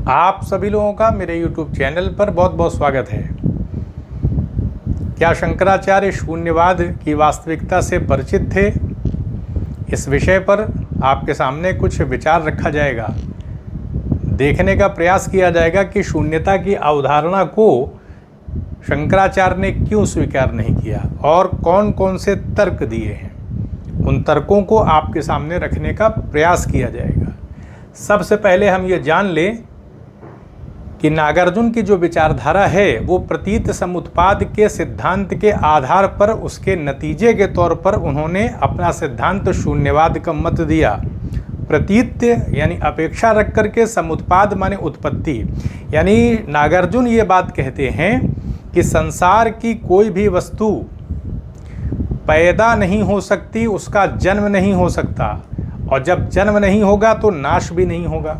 आप सभी लोगों का मेरे YouTube चैनल पर बहुत बहुत स्वागत है। क्या शंकराचार्य शून्यवाद की वास्तविकता से परिचित थे? इस विषय पर आपके सामने कुछ विचार रखा जाएगा। देखने का प्रयास किया जाएगा कि शून्यता की अवधारणा को शंकराचार्य ने क्यों स्वीकार नहीं किया और कौन कौन से तर्क दिए हैं। उन तर्कों को आपके सामने रखने का प्रयास किया जाएगा। सबसे पहले हम ये जान लें कि नागार्जुन की जो विचारधारा है वो प्रतीत समुत्पाद के सिद्धांत के आधार पर उसके नतीजे के तौर पर उन्होंने अपना सिद्धांत शून्यवाद का मत दिया। प्रतीत यानी अपेक्षा रख करके, समुत्पाद माने उत्पत्ति, यानी नागार्जुन ये बात कहते हैं कि संसार की कोई भी वस्तु पैदा नहीं हो सकती, उसका जन्म नहीं हो सकता, और जब जन्म नहीं होगा तो नाश भी नहीं होगा।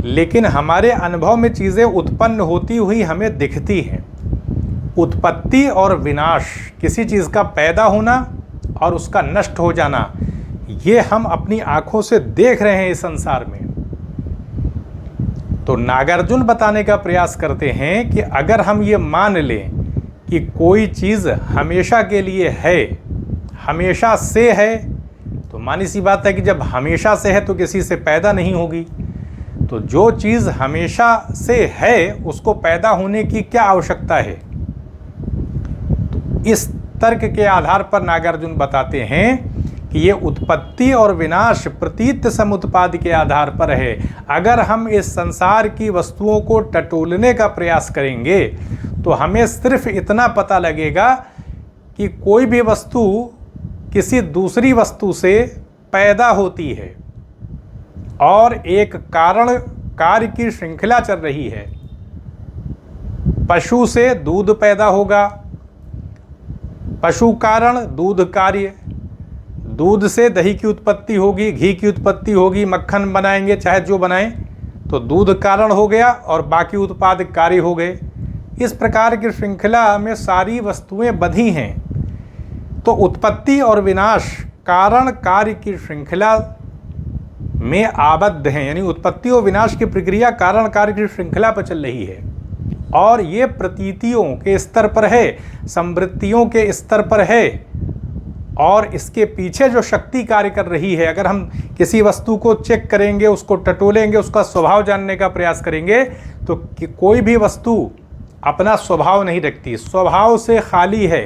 लेकिन हमारे अनुभव में चीज़ें उत्पन्न होती हुई हमें दिखती हैं। उत्पत्ति और विनाश, किसी चीज़ का पैदा होना और उसका नष्ट हो जाना, ये हम अपनी आंखों से देख रहे हैं इस संसार में। तो नागार्जुन बताने का प्रयास करते हैं कि अगर हम ये मान लें कि कोई चीज़ हमेशा के लिए है, हमेशा से है, तो मानी सी बात है कि जब हमेशा से है तो किसी से पैदा नहीं होगी। तो जो चीज़ हमेशा से है उसको पैदा होने की क्या आवश्यकता है? तो इस तर्क के आधार पर नागार्जुन बताते हैं कि ये उत्पत्ति और विनाश प्रतीत समुत्पाद के आधार पर है। अगर हम इस संसार की वस्तुओं को टटोलने का प्रयास करेंगे तो हमें सिर्फ इतना पता लगेगा कि कोई भी वस्तु किसी दूसरी वस्तु से पैदा होती है और एक कारण कार्य की श्रृंखला चल रही है। पशु से दूध पैदा होगा, पशु कारण दूध कार्य, दूध से दही की उत्पत्ति होगी, घी की उत्पत्ति होगी, मक्खन बनाएंगे चाहे जो बनाएं, तो दूध कारण हो गया और बाकी उत्पाद कार्य हो गए। इस प्रकार की श्रृंखला में सारी वस्तुएं बंधी हैं। तो उत्पत्ति और विनाश कारण कार्य की श्रृंखला में आबद्ध हैं, यानी उत्पत्ति और विनाश की प्रक्रिया कारण कार्य की श्रृंखला पर चल रही है। और ये प्रतीतियों के स्तर पर है, संवृत्तियों के स्तर पर है, और इसके पीछे जो शक्ति कार्य कर रही है, अगर हम किसी वस्तु को चेक करेंगे, उसको टटोलेंगे, उसका स्वभाव जानने का प्रयास करेंगे, तो कि कोई भी वस्तु अपना स्वभाव नहीं रखती, स्वभाव से खाली है,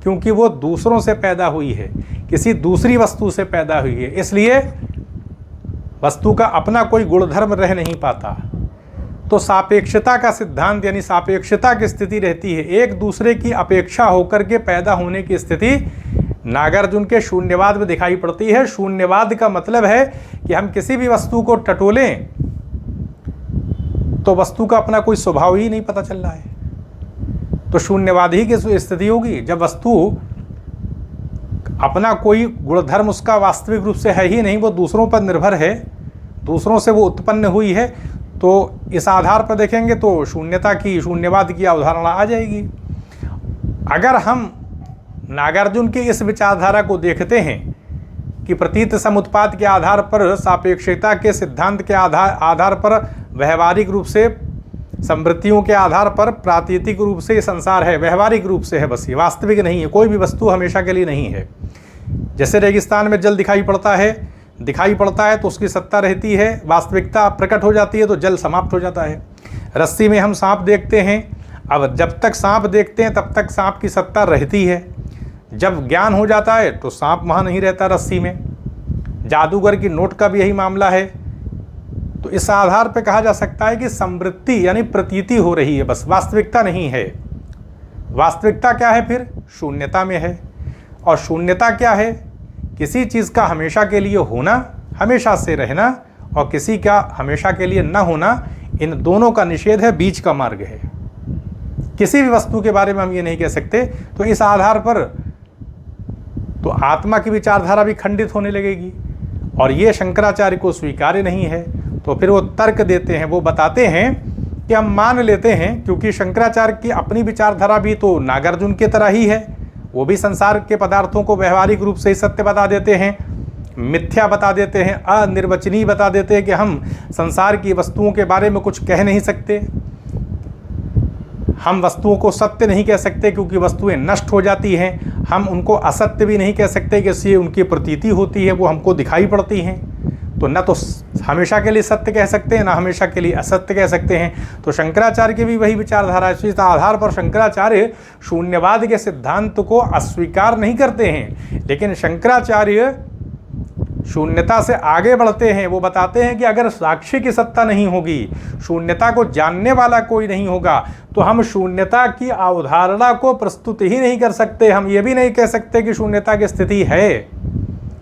क्योंकि वो दूसरों से पैदा हुई है, किसी दूसरी वस्तु से पैदा हुई है। इसलिए वस्तु का अपना कोई गुणधर्म रह नहीं पाता। तो सापेक्षता का सिद्धांत यानी सापेक्षता की स्थिति रहती है, एक दूसरे की अपेक्षा होकर के पैदा होने की स्थिति नागार्जुन के शून्यवाद में दिखाई पड़ती है। शून्यवाद का मतलब है कि हम किसी भी वस्तु को टटोलें तो वस्तु का अपना कोई स्वभाव ही नहीं पता चल रहा है। तो शून्यवाद ही की स्थिति होगी जब वस्तु अपना कोई गुणधर्म उसका वास्तविक रूप से है ही नहीं, वो दूसरों पर निर्भर है, दूसरों से वो उत्पन्न हुई है। तो इस आधार पर देखेंगे तो शून्यवाद की अवधारणा आ जाएगी। अगर हम नागार्जुन की इस विचारधारा को देखते हैं कि प्रतीत समुत्पाद के आधार पर, सापेक्षता के सिद्धांत के आधार पर, व्यवहारिक रूप से संवृत्तियों के आधार पर प्रातीतिक रूप से संसार है, व्यवहारिक रूप से है, बस ये वास्तविक नहीं है। कोई भी वस्तु हमेशा के लिए नहीं है। जैसे रेगिस्तान में जल दिखाई पड़ता है तो उसकी सत्ता रहती है, वास्तविकता प्रकट हो जाती है तो जल समाप्त हो जाता है। रस्सी में हम सांप देखते हैं, अब जब तक सांप देखते हैं तब तक सांप की सत्ता रहती है, जब ज्ञान हो जाता है तो सांप वहाँ नहीं रहता रस्सी में। जादूगर की नोट का भी यही मामला है। तो इस आधार पर कहा जा सकता है कि संवृत्ति यानी प्रतीति हो रही है, बस वास्तविकता नहीं है। वास्तविकता क्या है फिर? शून्यता में है। और शून्यता क्या है? किसी चीज़ का हमेशा के लिए होना, हमेशा से रहना, और किसी का हमेशा के लिए न होना, इन दोनों का निषेध है, बीच का मार्ग है। किसी भी वस्तु के बारे में हम ये नहीं कह सकते। तो इस आधार पर तो आत्मा की विचारधारा भी खंडित होने लगेगी, और ये शंकराचार्य को स्वीकार्य नहीं है। तो फिर वो तर्क देते हैं, वो बताते हैं कि हम मान लेते हैं, क्योंकि शंकराचार्य की अपनी विचारधारा भी तो नागार्जुन की तरह ही है। वो भी संसार के पदार्थों को व्यवहारिक रूप से ही सत्य बता देते हैं। मिथ्या बता देते हैं, अनिर्वचनीय बता देते हैं कि हम संसार की वस्तुओं के बारे में कुछ कह नहीं सकते, हम वस्तुओं को सत्य नहीं कह सकते क्योंकि वस्तुएं नष्ट हो जाती हैं, हम उनको असत्य भी नहीं कह सकते कि इससे उनकी प्रतीति होती है, वो हमको दिखाई पड़ती हैं। तो न तो हमेशा के लिए सत्य कह सकते हैं, ना हमेशा के लिए असत्य कह सकते हैं। तो शंकराचार्य की भी वही विचारधारा है। इस आधार पर शंकराचार्य शून्यवाद के सिद्धांत को अस्वीकार नहीं करते हैं, लेकिन शंकराचार्य शून्यता से आगे बढ़ते हैं। वो बताते हैं कि अगर साक्षी की सत्ता नहीं होगी, शून्यता को जानने वाला कोई नहीं होगा, तो हम शून्यता की अवधारणा को प्रस्तुत ही नहीं कर सकते। हम ये भी नहीं कह सकते कि शून्यता की स्थिति है।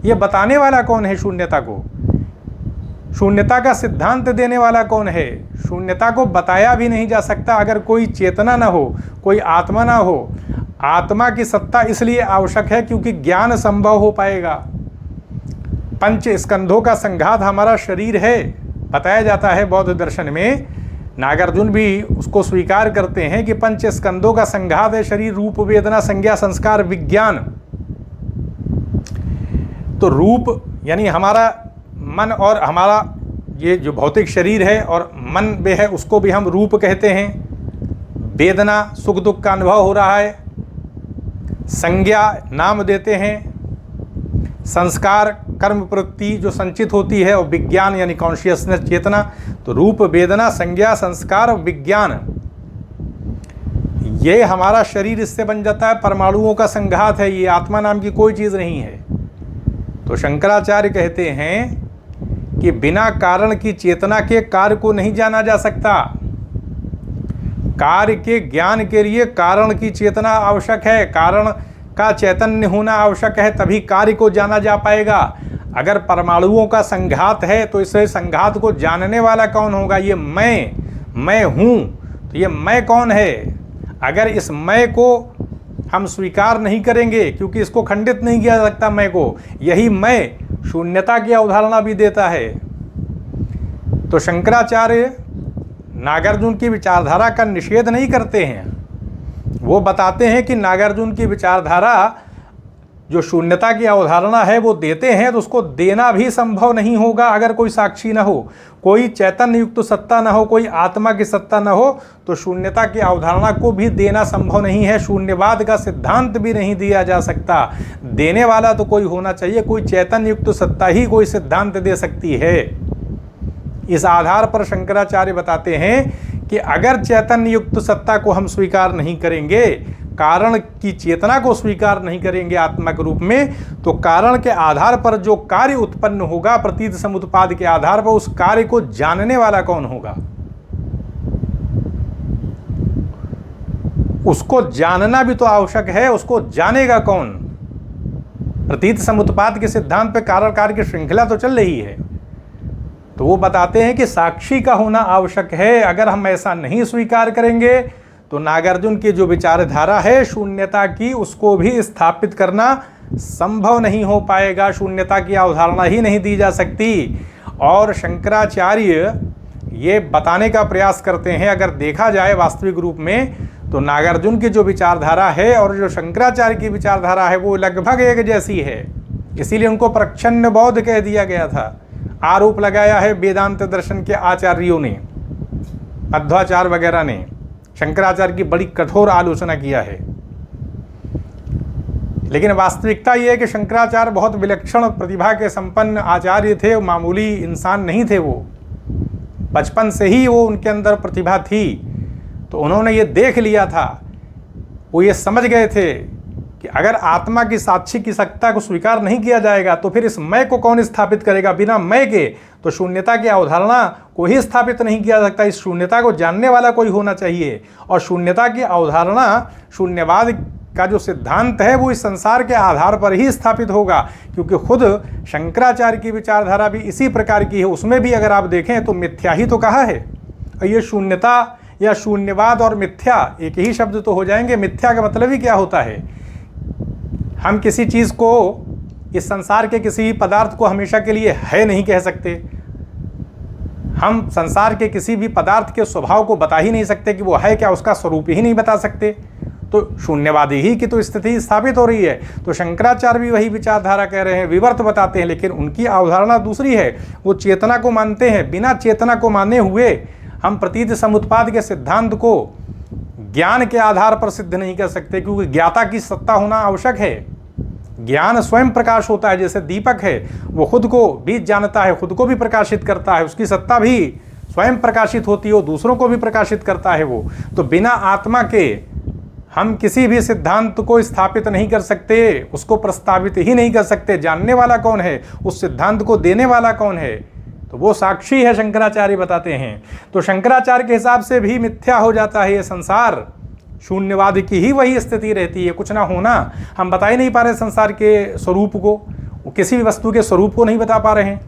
ये बताने वाला कौन है शून्यता को? शून्यता का सिद्धांत देने वाला कौन है? शून्यता को बताया भी नहीं जा सकता अगर कोई चेतना ना हो, कोई आत्मा ना हो। आत्मा की सत्ता इसलिए आवश्यक है क्योंकि ज्ञान संभव हो पाएगा। पंच स्कंधों का संघात हमारा शरीर है, बताया जाता है बौद्ध दर्शन में। नागार्जुन भी उसको स्वीकार करते हैं कि पंच स्कंधों का संघात है शरीर, रूप, वेदना, संज्ञा, संस्कार, विज्ञान। तो रूप यानी हमारा मन, और हमारा ये जो भौतिक शरीर है और मन में है उसको भी हम रूप कहते हैं। वेदना, सुख दुख का अनुभव हो रहा है, संज्ञा नाम देते हैं, संस्कार कर्म प्रवृत्ति जो संचित होती है, और विज्ञान यानी कॉन्शियसनेस, चेतना। तो रूप, वेदना, संज्ञा, संस्कार और विज्ञान, ये हमारा शरीर इससे बन जाता है। परमाणुओं का संघात है, ये आत्मा नाम की कोई चीज़ नहीं है। तो शंकराचार्य कहते हैं कि बिना कारण की चेतना के कार्य को नहीं जाना जा सकता। कार्य के ज्ञान के लिए कारण की चेतना आवश्यक है, कारण का चैतन्य होना आवश्यक है, तभी कार्य को जाना जा पाएगा। अगर परमाणुओं का संघात है तो इस संघात को जानने वाला कौन होगा? ये मैं हूँ। तो ये मैं कौन है? अगर इस मैं को हम स्वीकार नहीं करेंगे, क्योंकि इसको खंडित नहीं किया जा सकता मैं को, यही मैं शून्यता की अवधारणा भी देता है। तो शंकराचार्य नागार्जुन की विचारधारा का निषेध नहीं करते हैं। वो बताते हैं कि नागार्जुन की विचारधारा जो शून्यता की अवधारणा है वो देते हैं, तो उसको देना भी संभव नहीं होगा अगर कोई साक्षी ना हो, कोई चैतन्य युक्त सत्ता ना हो, कोई आत्मा की सत्ता ना हो, तो शून्यता की अवधारणा को भी देना संभव नहीं है। शून्यवाद का सिद्धांत भी नहीं दिया जा सकता। देने वाला तो कोई होना चाहिए, कोई चैतन्य युक्त सत्ता ही कोई सिद्धांत दे सकती है। इस आधार पर शंकराचार्य बताते हैं कि अगर चैतन्य युक्त सत्ता को हम स्वीकार नहीं करेंगे, कारण की चेतना को स्वीकार नहीं करेंगे आत्मा के रूप में, तो कारण के आधार पर जो कार्य उत्पन्न होगा प्रतीत समुत्पाद के आधार पर, उस कार्य को जानने वाला कौन होगा? उसको जानना भी तो आवश्यक है, उसको जानेगा कौन? प्रतीत समुत्पाद के सिद्धांत पे कारण कार्य की श्रृंखला तो चल रही है। तो वो बताते हैं कि साक्षी का होना आवश्यक है। अगर हम ऐसा नहीं स्वीकार करेंगे तो नागार्जुन की जो विचारधारा है शून्यता की, उसको भी स्थापित करना संभव नहीं हो पाएगा। शून्यता की अवधारणा ही नहीं दी जा सकती। और शंकराचार्य ये बताने का प्रयास करते हैं, अगर देखा जाए वास्तविक रूप में, तो नागार्जुन की जो विचारधारा है और जो शंकराचार्य की विचारधारा है वो लगभग एक जैसी है। इसीलिए उनको प्रच्छन्न बौद्ध कह दिया गया था। आरोप लगाया है वेदांत दर्शन के आचार्यों ने, मध्वाचार्य वगैरह ने शंकराचार्य की बड़ी कठोर आलोचना किया है। लेकिन वास्तविकता ये है कि शंकराचार्य बहुत विलक्षण प्रतिभा के संपन्न आचार्य थे, मामूली इंसान नहीं थे। वो बचपन से ही वो उनके अंदर प्रतिभा थी। तो उन्होंने ये देख लिया था, वो ये समझ गए थे कि अगर आत्मा की साक्षी की सत्ता को स्वीकार नहीं किया जाएगा तो फिर इस मैं को कौन स्थापित करेगा? बिना मैं के तो शून्यता की अवधारणा को ही स्थापित नहीं किया जा सकता। इस शून्यता को जानने वाला कोई होना चाहिए। और शून्यता की अवधारणा, शून्यवाद का जो सिद्धांत है वो इस संसार के आधार पर ही स्थापित होगा, क्योंकि खुद शंकराचार्य की विचारधारा भी इसी प्रकार की है। उसमें भी अगर आप देखें तो मिथ्या ही तो कहा है। और ये शून्यता या शून्यवाद और मिथ्या एक ही शब्द तो हो जाएंगे। मिथ्या का मतलब ही क्या होता है? हम किसी चीज़ को, इस संसार के किसी पदार्थ को हमेशा के लिए है नहीं कह सकते। हम संसार के किसी भी पदार्थ के स्वभाव को बता ही नहीं सकते कि वो है क्या, उसका स्वरूप ही नहीं बता सकते। तो शून्यवादी ही की तो स्थिति स्थापित हो रही है। तो शंकराचार्य भी वही विचारधारा कह रहे हैं, विवर्त बताते हैं, लेकिन उनकी अवधारणा दूसरी है। वो चेतना को मानते हैं, बिना चेतना को माने हुए हम प्रतीत समुत्पाद के सिद्धांत को ज्ञान के आधार पर सिद्ध नहीं कर सकते, क्योंकि ज्ञाता की सत्ता होना आवश्यक है। ज्ञान स्वयं प्रकाश होता है, जैसे दीपक है, वो खुद को भी जानता है, खुद को भी प्रकाशित करता है, उसकी सत्ता भी स्वयं प्रकाशित होती है, वो दूसरों को भी प्रकाशित करता है वो। तो बिना आत्मा के हम किसी भी सिद्धांत को स्थापित नहीं कर सकते, उसको प्रस्तावित ही नहीं कर सकते। जानने वाला कौन है, उस सिद्धांत को देने वाला कौन है, तो वो साक्षी है, शंकराचार्य बताते हैं। तो शंकराचार्य के हिसाब से भी मिथ्या हो जाता है ये संसार, शून्यवाद की ही वही स्थिति रहती है, कुछ ना होना। हम बता ही नहीं पा रहे संसार के स्वरूप को, किसी भी वस्तु के स्वरूप को नहीं बता पा रहे हैं,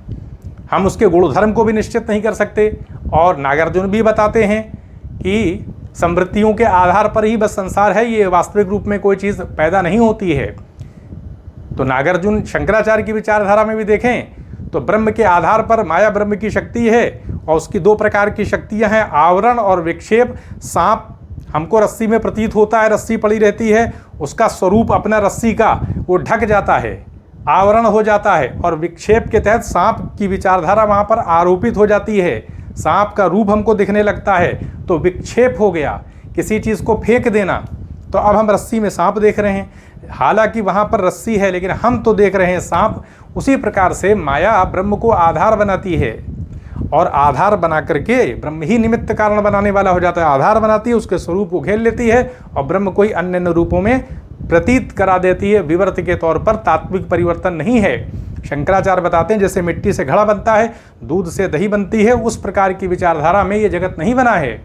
हम उसके गुणधर्म को भी निश्चित नहीं कर सकते। और नागार्जुन भी बताते हैं कि समृद्धियों के आधार पर ही बस संसार है, ये वास्तविक रूप में कोई चीज़ पैदा नहीं होती है। तो नागार्जुन शंकराचार्य की विचारधारा में भी देखें तो ब्रह्म के आधार पर माया ब्रह्म की शक्ति है, और उसकी दो प्रकार की शक्तियां हैं, आवरण और विक्षेप। सांप हमको रस्सी में प्रतीत होता है, रस्सी पड़ी रहती है, उसका स्वरूप अपना रस्सी का वो ढक जाता है, आवरण हो जाता है, और विक्षेप के तहत सांप की विचारधारा वहाँ पर आरोपित हो जाती है। सांप का रूप हमको दिखने लगता है तो विक्षेप हो गया, किसी चीज़ को फेंक देना। तो अब हम रस्सी में सांप देख रहे हैं, हालांकि वहाँ पर रस्सी है लेकिन हम तो देख रहे हैं सांप। उसी प्रकार से माया ब्रह्म को आधार बनाती है, और आधार बना करके ब्रह्म ही निमित्त कारण बनाने वाला हो जाता है। आधार बनाती है, उसके स्वरूप को घेर लेती है, और ब्रह्म कोई अन्य रूपों में प्रतीत करा देती है। विवर्त के तौर पर तात्विक परिवर्तन नहीं है। शंकराचार्य बताते हैं जैसे मिट्टी से घड़ा बनता है, दूध से दही बनती है, उस प्रकार की विचारधारा में ये जगत नहीं बना है।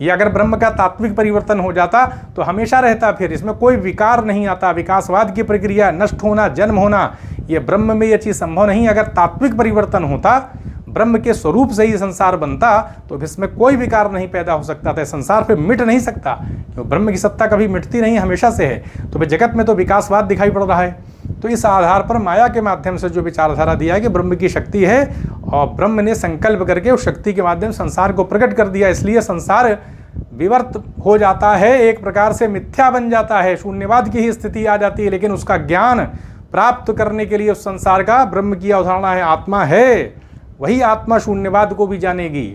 ये अगर ब्रह्म का तात्विक परिवर्तन हो जाता तो हमेशा रहता, फिर इसमें कोई विकार नहीं आता। विकासवाद की प्रक्रिया, नष्ट होना, जन्म होना, ये ब्रह्म में ये चीज़ संभव नहीं। अगर तात्विक परिवर्तन होता, ब्रह्म के स्वरूप से ही संसार बनता, तो इसमें कोई विकार नहीं पैदा हो सकता था, संसार पे मिट नहीं सकता, क्योंकि ब्रह्म की सत्ता कभी मिटती नहीं, हमेशा से है। तो जगत में तो विकासवाद दिखाई पड़ रहा है। तो इस आधार पर माया के माध्यम से जो विचारधारा दिया है कि ब्रह्म की शक्ति है, और ब्रह्म ने संकल्प करके उस शक्ति के माध्यम से संसार को प्रकट कर दिया, इसलिए संसार विवर्त हो जाता है, एक प्रकार से मिथ्या बन जाता है, शून्यवाद की ही स्थिति आ जाती है। लेकिन उसका ज्ञान प्राप्त करने के लिए उस संसार का ब्रह्म की अवधारणा है, आत्मा है, वही आत्मा शून्यवाद को भी जानेगी।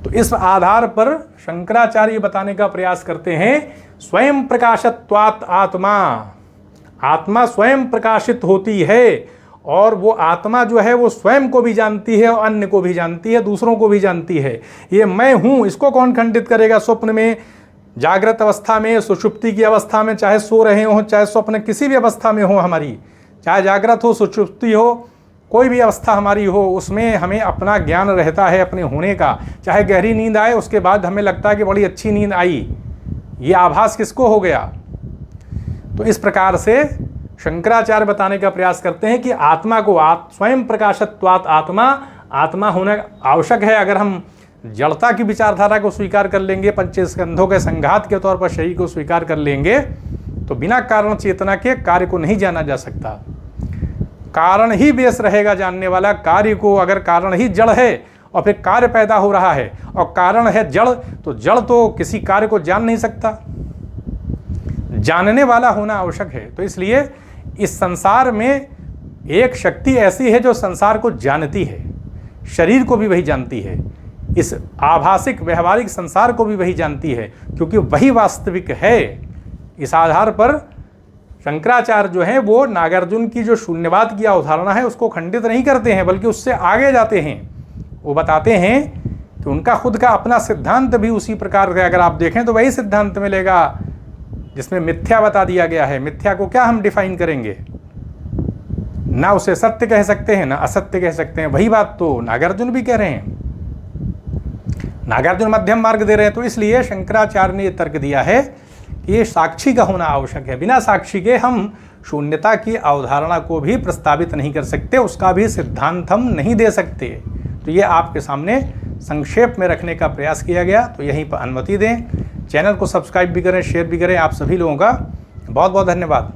तो इस आधार पर शंकराचार्य बताने का प्रयास करते हैं, स्वयं प्रकाशत्वात् आत्मा, आत्मा स्वयं प्रकाशित होती है, और वो आत्मा जो है वो स्वयं को भी जानती है और अन्य को भी जानती है, दूसरों को भी जानती है। ये मैं हूँ, इसको कौन खंडित करेगा? स्वप्न में, जागृत अवस्था में, सुषुप्ति की अवस्था में, चाहे सो रहे हो, चाहे स्वप्न, किसी भी अवस्था में हो हमारी, चाहे जागृत हो, सुषुप्ति हो, कोई भी अवस्था हमारी हो, उसमें हमें अपना ज्ञान रहता है अपने होने का। चाहे गहरी नींद आए, उसके बाद हमें लगता है कि बड़ी अच्छी नींद आई, ये आभास किसको हो गया? तो इस प्रकार से शंकराचार्य बताने का प्रयास करते हैं कि आत्मा को स्वयं प्रकाशत्वात् आत्मा, आत्मा होना आवश्यक है। अगर हम जड़ता की विचारधारा को स्वीकार कर लेंगे, पंचस्कंधों के संघात के तौर पर शरीर को स्वीकार कर लेंगे, तो बिना कारण चेतना के कार्य को नहीं जाना जा सकता। कारण ही बेस रहेगा जानने वाला कार्य को। अगर कारण ही जड़ है और फिर कार्य पैदा हो रहा है, और कारण है जड़, तो जड़ तो किसी कार्य को जान नहीं सकता, जानने वाला होना आवश्यक है। तो इसलिए इस संसार में एक शक्ति ऐसी है जो संसार को जानती है, शरीर को भी वही जानती है, इस आभासिक व्यवहारिक संसार को भी वही जानती है, क्योंकि वही वास्तविक है। इस आधार पर शंकराचार्य जो हैं वो नागार्जुन की जो शून्यवाद की अवधारणा है उसको खंडित नहीं करते हैं, बल्कि उससे आगे जाते हैं। वो बताते हैं कि उनका खुद का अपना सिद्धांत भी उसी प्रकार का, अगर आप देखें तो वही सिद्धांत मिलेगा जिसमें मिथ्या बता दिया गया है। मिथ्या को क्या हम डिफाइन करेंगे? ना उसे सत्य कह सकते हैं, ना असत्य कह सकते हैं। वही बात तो नागार्जुन भी कह रहे हैं, नागार्जुन मध्यम मार्ग दे रहे हैं। तो इसलिए शंकराचार्य ने यह तर्क दिया है कि ये साक्षी का होना आवश्यक है। बिना साक्षी के हम शून्यता की अवधारणा को भी प्रस्तावित नहीं कर सकते, उसका भी सिद्धांत हम नहीं दे सकते। तो ये आपके सामने संक्षेप में रखने का प्रयास किया गया। तो यहीं पर अनुमति दें, चैनल को सब्सक्राइब भी करें, शेयर भी करें। आप सभी लोगों का बहुत बहुत धन्यवाद।